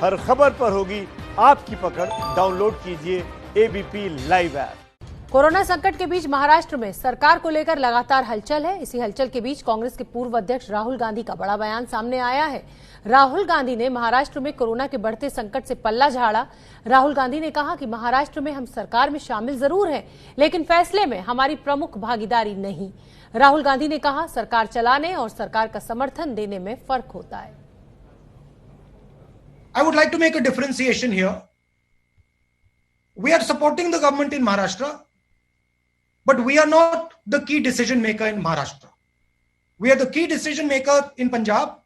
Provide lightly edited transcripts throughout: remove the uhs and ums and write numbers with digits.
हर खबर पर होगी आपकी पकड़। डाउनलोड कीजिए एबीपी लाइव ऐप। कोरोना संकट के बीच महाराष्ट्र में सरकार को लेकर लगातार हलचल है। इसी हलचल के बीच कांग्रेस के पूर्व अध्यक्ष राहुल गांधी का बड़ा बयान सामने आया है। राहुल गांधी ने महाराष्ट्र में कोरोना के बढ़ते संकट से पल्ला झाड़ा। राहुल गांधी ने कहा कि महाराष्ट्र में हम सरकार में शामिल जरूर हैं, लेकिन फैसले में हमारी प्रमुख भागीदारी नहीं। राहुल गांधी ने कहा, सरकार चलाने और सरकार का समर्थन देने में फर्क होता है। I would like to make a differentiation here. We are supporting the government in Maharashtra, but we are not the key decision maker in Maharashtra. We are the key decision maker in Punjab.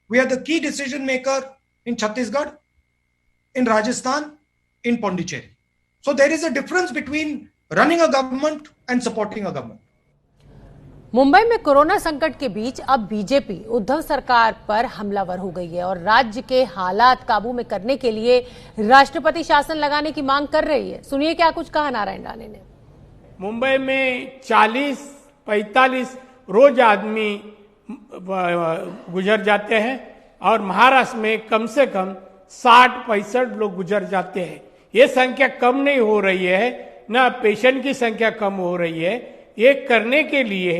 We are the key decision maker in Chhattisgarh, in Rajasthan, in Pondicherry. So there is a difference between running a government and supporting a government. Mumbai में corona संकट के बीच अब BJP Uddhav सरकार पर हमलावर हो गई है और राज्य के हालात काबू में करने के लिए राष्ट्रपति शासन लगाने की मांग कर रही है। सुनिए क्या कुछ कहा नारायण राणे ने। मुंबई में 40-45 रोज आदमी गुजर जाते हैं और महाराष्ट्र में कम से कम 60-65 लोग गुजर जाते हैं। ये संख्या कम नहीं हो रही है, ना पेशेंट की संख्या कम हो रही है। ये करने के लिए,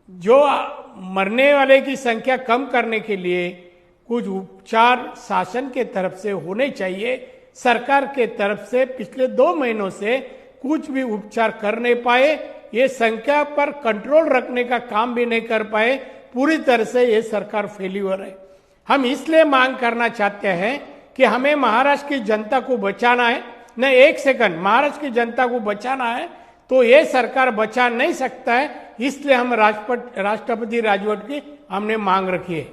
जो मरने वाले की संख्या कम करने के लिए कुछ उपचार शासन के तरफ से होने चाहिए। सरकार के तरफ से पिछले 2 महीनों से कुछ भी उपचार कर नहीं पाए। ये संख्या पर कंट्रोल रखने का काम भी नहीं कर पाए। पूरी तरह से ये सरकार फेल्यूर है। हम इसलिए मांग करना चाहते हैं कि हमें महाराष्ट्र की जनता को बचाना है। न एक सेकंड, महाराष्ट्र की जनता को बचाना है तो ये सरकार बचा नहीं सकता है। इसलिए हम राष्ट्रपति राजवट की हमने मांग रखी है।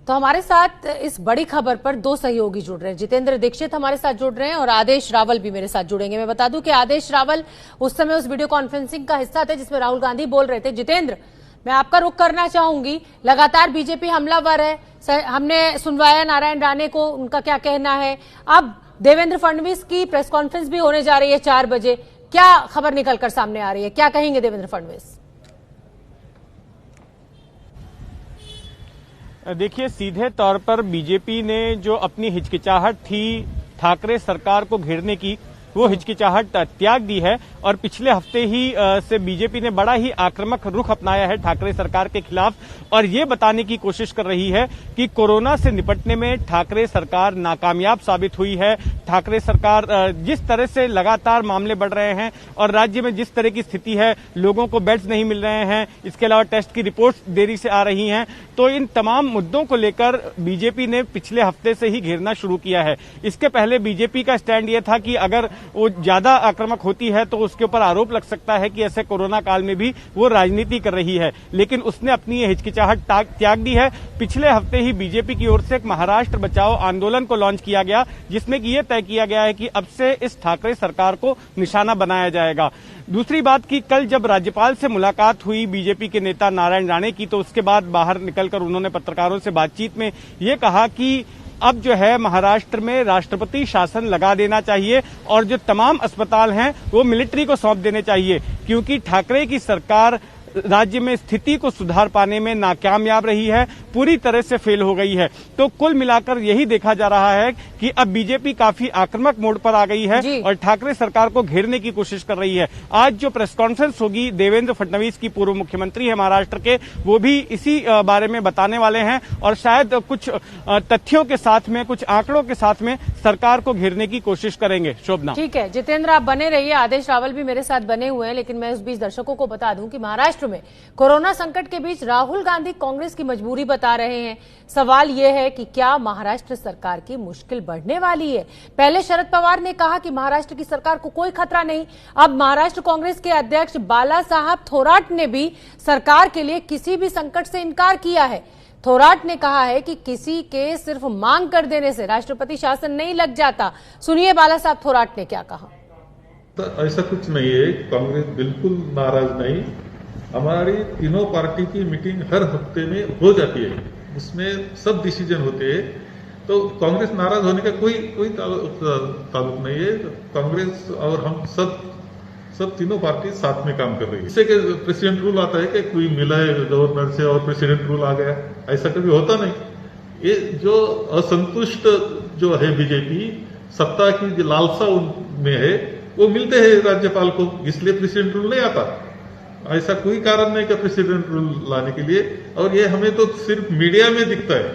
तो हमारे साथ इस बड़ी खबर पर 2 सहयोगी जुड़ रहे हैं। जितेंद्र दीक्षित हमारे साथ जुड़ रहे हैं और आदेश रावल भी मेरे साथ जुड़ेंगे। मैं बता दूं कि आदेश रावल उस समय उस वीडियो कॉन्फ्रेंसिंग का हिस्सा थे जिसमें राहुल गांधी बोल रहे थे। जितेंद्र, मैं आपका रुख करना चाहूंगी। लगातार बीजेपी हमलावर है। हमने सुनवाया नारायण राणे को, उनका क्या कहना है। अब देवेंद्र फडणवीस की प्रेस कॉन्फ्रेंस भी होने जा रही है 4 बजे। क्या खबर निकलकर सामने आ रही है, क्या कहेंगे देवेंद्र फडणवीस? देखिए, सीधे तौर पर बीजेपी ने जो अपनी हिचकिचाहट थी ठाकरे सरकार को घेरने की, वो हिचकिचाहट त्याग दी है और पिछले हफ्ते ही से बीजेपी ने बड़ा ही आक्रामक रुख अपनाया है ठाकरे सरकार के खिलाफ और ये बताने की कोशिश कर रही है कि कोरोना से निपटने में ठाकरे सरकार नाकामयाब साबित हुई है। ठाकरे सरकार जिस तरह से लगातार मामले बढ़ रहे हैं और राज्य में जिस तरह की स्थिति है, लोगों को बेड्स नहीं मिल रहे हैं, इसके अलावा टेस्ट की रिपोर्ट्स देरी से आ रही हैं, तो इन तमाम मुद्दों को लेकर बीजेपी ने पिछले हफ्ते से ही घेरना शुरू किया है। इसके पहले बीजेपी का स्टैंड ये था कि अगर वो ज्यादा आक्रामक होती है तो उसके ऊपर आरोप लग सकता है कि ऐसे कोरोना काल में भी वो राजनीति कर रही है, लेकिन उसने अपनी ये हिचकिचाहट त्याग दी है। पिछले हफ्ते ही बीजेपी की ओर से एक महाराष्ट्र बचाओ आंदोलन को लॉन्च किया गया, जिसमें कि ये तय किया गया है कि अब से इस ठाकरे सरकार को निशाना बनाया जाएगा। दूसरी बात कि कल जब राज्यपाल से मुलाकात हुई बीजेपी के नेता नारायण राणे की, तो उसके बाद बाहर निकलकर उन्होंने पत्रकारों से बातचीत में ये कहा कि अब जो है महाराष्ट्र में राष्ट्रपति शासन लगा देना चाहिए और जो तमाम अस्पताल हैं वो मिलिट्री को सौंप देने चाहिए, क्योंकि ठाकरे की सरकार राज्य में स्थिति को सुधार पाने में नाकामयाब रही है, पूरी तरह से फेल हो गई है। तो कुल मिलाकर यही देखा जा रहा है कि अब बीजेपी काफी आक्रामक मोड पर आ गई है और ठाकरे सरकार को घेरने की कोशिश कर रही है। आज जो प्रेस कॉन्फ्रेंस होगी, देवेंद्र फडणवीस की पूर्व मुख्यमंत्री है महाराष्ट्र के, वो भी इसी बारे में बताने वाले हैं और शायद कुछ तथ्यों के साथ में, कुछ आंकड़ों के साथ में सरकार को घेरने की कोशिश करेंगे। शोभना। ठीक है जितेंद्र, आप बने रहिए। आदेश रावल भी मेरे साथ बने हुए हैं, लेकिन मैं उस बीच दर्शकों को बता दूं कि महाराष्ट्र में कोरोना संकट के बीच राहुल गांधी कांग्रेस की मजबूरी बता रहे हैं। सवाल यह है कि क्या महाराष्ट्र सरकार की मुश्किल बढ़ने वाली है? पहले शरद पवार ने कहा कि महाराष्ट्र की सरकार को कोई खतरा नहीं। अब महाराष्ट्र कांग्रेस के अध्यक्ष बाला साहब थोराट ने भी सरकार के लिए किसी भी संकट से इनकार किया है। थोराट ने कहा है कि किसी के सिर्फ मांग कर देने से राष्ट्रपति शासन नहीं लग जाता। सुनिए बाला साहब थोराट ने क्या कहा। तो ऐसा कुछ नहीं है, कांग्रेस बिल्कुल नाराज नहीं। हमारी तीनों पार्टी की मीटिंग हर हफ्ते में हो जाती है, उसमें सब डिसीजन होते हैं, तो कांग्रेस नाराज होने का कोई ताल्लुक नहीं है। कांग्रेस और हम सब तीनों पार्टी साथ में काम कर रही है। इससे प्रेसिडेंट रूल आता है कि कोई मिला है गवर्नर से और प्रेसिडेंट रूल आ गया, ऐसा कभी होता नहीं। ये जो असंतुष्ट जो है बीजेपी, सत्ता की जो लालसा उनमें है, वो मिलते हैं राज्यपाल को, इसलिए प्रेसिडेंट रूल नहीं आता। ऐसा कोई कारण नहीं कि प्रेसिडेंट रूल लाने के लिए, और ये हमें तो सिर्फ मीडिया में दिखता है,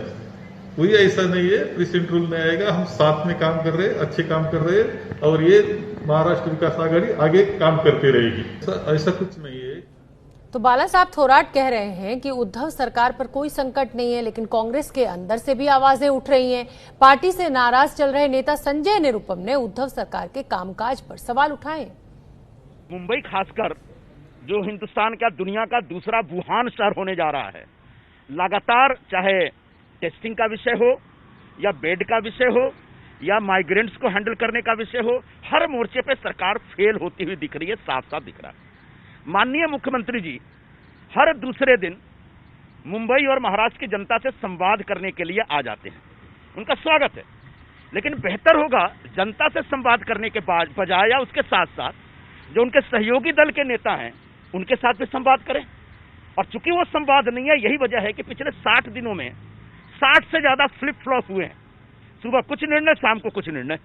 कोई ऐसा नहीं है प्रेसिडेंट रूल नहीं आएगा। हम साथ में काम कर रहे हैं, अच्छे काम कर रहे हैं, और ये महाराष्ट्र विकास आघाड़ी आगे काम करती रहेगी, ऐसा कुछ नहीं है। तो बाला साहब थोराट कह रहे हैं कि उद्धव सरकार पर कोई संकट नहीं है, लेकिन कांग्रेस के अंदर से भी आवाजें उठ रही हैं। पार्टी से नाराज चल रहे नेता संजय निरुपम ने उद्धव सरकार के कामकाज पर सवाल उठाए। मुंबई खासकर जो हिंदुस्तान का, दुनिया का दूसरा वुहान शहर होने जा रहा है, लगातार चाहे टेस्टिंग का विषय हो या बेड का विषय हो या माइग्रेंट्स को हैंडल करने का विषय हो, हर मोर्चे पे सरकार फेल होती हुई दिख रही है, साफ साफ दिख रहा है। माननीय मुख्यमंत्री जी हर दूसरे दिन मुंबई और महाराष्ट्र की जनता से संवाद करने के लिए आ जाते हैं, उनका स्वागत है, लेकिन बेहतर होगा जनता से संवाद करने के बजाय या उसके साथ साथ जो उनके सहयोगी दल के नेता हैं उनके साथ भी संवाद करें। और चूंकि वो संवाद नहीं है, यही वजह है कि पिछले 60 दिनों में 60 से ज्यादा फ्लिप फ्लॉप हुए हैं, सुबह कुछ निर्णय, शाम को कुछ निर्णय।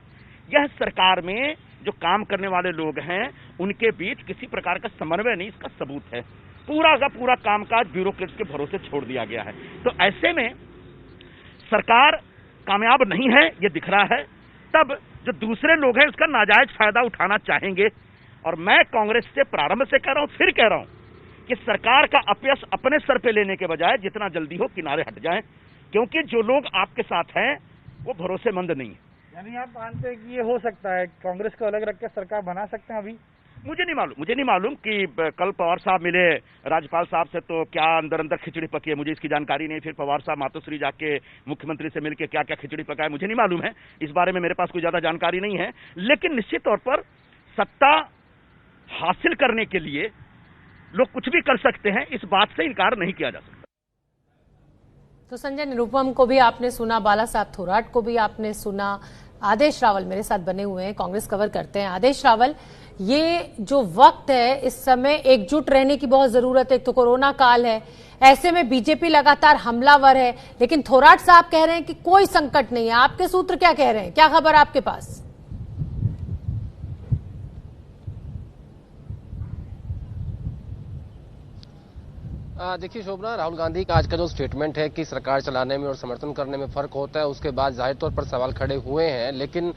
यह सरकार में जो काम करने वाले लोग हैं उनके बीच किसी प्रकार का समन्वय नहीं, इसका सबूत है। पूरा का पूरा कामकाज ब्यूरोक्रेट्स के भरोसे छोड़ दिया गया है। तो ऐसे में सरकार कामयाब नहीं है, ये दिख रहा है। तब जो दूसरे लोग हैं उसका नाजायज फायदा उठाना चाहेंगे। और मैं कांग्रेस से प्रारंभ से कह रहा हूं, फिर कह रहा हूं कि सरकार का अपयश अपने सर पे लेने के बजाय जितना जल्दी हो किनारे हट जाएं, क्योंकि जो लोग आपके साथ हैं वो भरोसेमंद नहीं है। यानी आप मानते हैं कि ये हो सकता है, कांग्रेस को अलग रख के सरकार बना सकते हैं? अभी मुझे नहीं मालूम कि कल पवार साहब मिले राज्यपाल साहब से तो क्या अंदर अंदर खिचड़ी पकी है, मुझे इसकी जानकारी नहीं। फिर पवार साहब मातोश्री जाके मुख्यमंत्री से मिलकर क्या क्या खिचड़ी पकाए, मुझे नहीं मालूम है। इस बारे में मेरे पास कोई ज्यादा जानकारी नहीं है। लेकिन निश्चित तौर पर सत्ता हासिल करने के लिए लोग कुछ भी कर सकते हैं, इस बात से इनकार नहीं किया जा सकता। तो संजय निरुपम को भी आपने सुना, बाला साहब थोराट को भी आपने सुना। आदेश रावल मेरे साथ बने हुए हैं, कांग्रेस कवर करते हैं। आदेश रावल, ये जो वक्त है इस समय एकजुट रहने की बहुत जरूरत है। एक तो कोरोना काल है, ऐसे में बीजेपी लगातार हमलावर है, लेकिन थोराट साहब कह रहे हैं कि कोई संकट नहीं है। आपके सूत्र क्या कह रहे हैं, क्या खबर आपके पास? देखिए शोभना, राहुल गांधी का आज का जो स्टेटमेंट है कि सरकार चलाने में और समर्थन करने में फर्क होता है, उसके बाद जाहिर तौर पर सवाल खड़े हुए हैं। लेकिन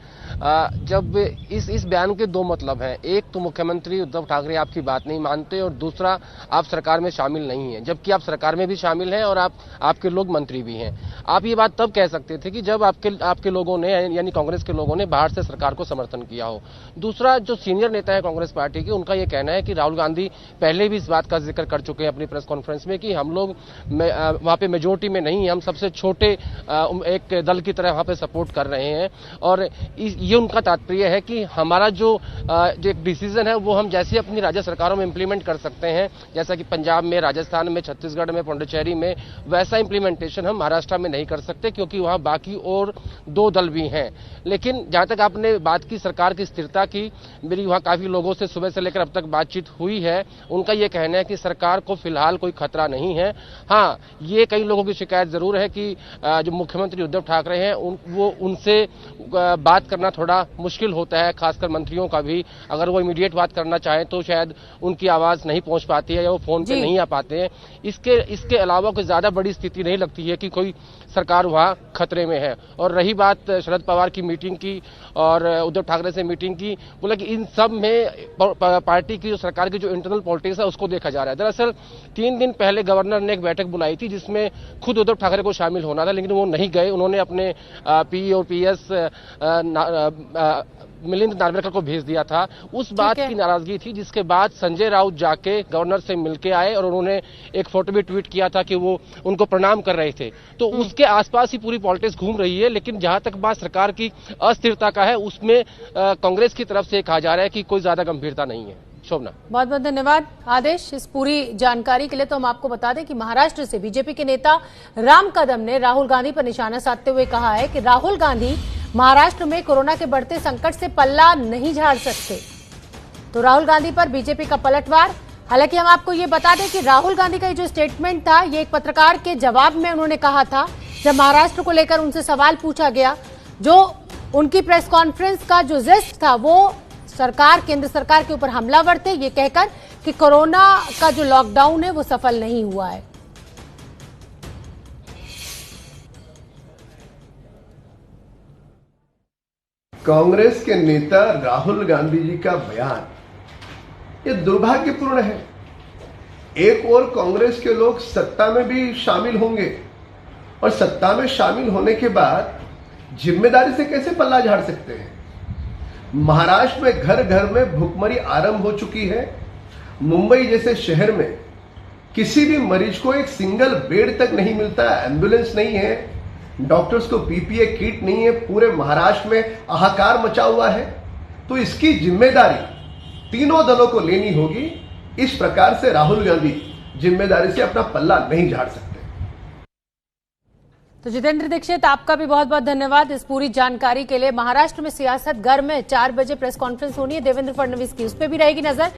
जब इस बयान के दो मतलब हैं, एक तो मुख्यमंत्री उद्धव ठाकरे आपकी बात नहीं मानते और दूसरा आप सरकार में शामिल नहीं हैं, जबकि आप सरकार में भी शामिल हैं और आपके लोग मंत्री भी हैं। आप ये बात तब कह सकते थे कि जब आपके लोगों ने, यानी कांग्रेस के लोगों ने बाहर से सरकार को समर्थन किया हो। दूसरा, जो सीनियर नेता है कांग्रेस पार्टी के, उनका यह कहना है कि राहुल गांधी पहले भी इस बात का जिक्र कर चुके हैं अपनी प्रेस कॉन्फ्रेंस में कि हम लोग वहां पे मेजोरिटी में नहीं, हम सबसे छोटे एक दल की तरह वहां पे सपोर्ट कर रहे हैं। और ये उनका तात्पर्य है कि हमारा जो एक डिसीजन है वो हम जैसे अपनी राज्य सरकारों में इंप्लीमेंट कर सकते हैं, जैसा कि पंजाब में, राजस्थान में, छत्तीसगढ़ में, पुडुचेरी में, वैसा इंप्लीमेंटेशन हम महाराष्ट्र में नहीं कर सकते, क्योंकि वहां बाकी और दो दल भी हैं। लेकिन जहां तक आपने बात की सरकार की स्थिरता की, मेरी वहां काफी लोगों से सुबह से लेकर अब तक बातचीत हुई है, उनका यह कहना है कि सरकार को फिलहाल कोई खतरा नहीं है। हाँ, ये कई लोगों की शिकायत जरूर है कि जो मुख्यमंत्री उद्धव ठाकरे हैं वो उनसे बात करना थोड़ा मुश्किल होता है, खासकर मंत्रियों का भी। अगर वो इमीडिएट बात करना चाहें तो शायद उनकी आवाज नहीं पहुंच पाती है या वो फोन पे नहीं आ पाते हैं। इसके अलावा कोई ज्यादा बड़ी स्थिति नहीं लगती है कि कोई सरकार वहां खतरे में है। और रही बात शरद पवार की मीटिंग की और उद्धव ठाकरे से मीटिंग की, बोला कि इन सब में पार्टी की, जो सरकार की जो इंटरनल पॉलिटिक्स है उसको देखा जा रहा है। दरअसल 3 दिन पहले गवर्नर ने एक बैठक बुलाई थी जिसमें खुद उद्धव ठाकरे को शामिल होना था, लेकिन वो नहीं गए। उन्होंने अपने पी और पीएस मिलिंद नार्वेकर को भेज दिया था। उस बात की नाराजगी थी, जिसके बाद संजय राउत जाके गवर्नर से मिलके आए और उन्होंने एक फोटो भी ट्वीट किया था कि वो उनको प्रणाम कर रहे थे। तो उसके आसपास ही पूरी पॉलिटिक्स घूम रही है। लेकिन जहां तक बात सरकार की अस्थिरता का है, उसमें कांग्रेस की तरफ से कहा जा रहा है कि कोई ज्यादा गंभीरता नहीं है। शोभना, बहुत बहुत धन्यवाद आदेश इस पूरी जानकारी के लिए। तो हम आपको बता दें कि महाराष्ट्र से बीजेपी के नेता राम कदम ने राहुल गांधी पर निशाना साधते हुए कहा है कि राहुल गांधी महाराष्ट्र में कोरोना के बढ़ते संकट से पल्ला नहीं झाड़ सकते। तो राहुल गांधी पर बीजेपी का पलटवार। हालांकि हम आपको ये बता दें कि राहुल गांधी का जो स्टेटमेंट था, ये एक पत्रकार के जवाब में उन्होंने कहा था जब महाराष्ट्र को लेकर उनसे सवाल पूछा गया, जो उनकी प्रेस कॉन्फ्रेंस का जो जेस्ट था वो सरकार, केंद्र सरकार के ऊपर हमलावर थे, ये कहकर कि कोरोना का जो लॉकडाउन है वो सफल नहीं हुआ है। कांग्रेस के नेता राहुल गांधी जी का बयान ये दुर्भाग्यपूर्ण है। एक और कांग्रेस के लोग सत्ता में भी शामिल होंगे और सत्ता में शामिल होने के बाद जिम्मेदारी से कैसे पल्ला झाड़ सकते हैं। महाराष्ट्र में घर घर में भुखमरी आरंभ हो चुकी है। मुंबई जैसे शहर में किसी भी मरीज को एक सिंगल बेड तक नहीं मिलता, एम्बुलेंस नहीं है, डॉक्टर्स को पीपीए किट नहीं है, पूरे महाराष्ट्र में हाहाकार मचा हुआ है। तो इसकी जिम्मेदारी तीनों दलों को लेनी होगी। इस प्रकार से राहुल गांधी जिम्मेदारी से अपना पल्ला नहीं झाड़ सकते। तो जितेंद्र दीक्षित, आपका भी बहुत बहुत धन्यवाद इस पूरी जानकारी के लिए। महाराष्ट्र में सियासत गर्म है, 4 बजे प्रेस कॉन्फ्रेंस होनी है देवेंद्र फडणवीस की, उस पर भी रहेगी नजर।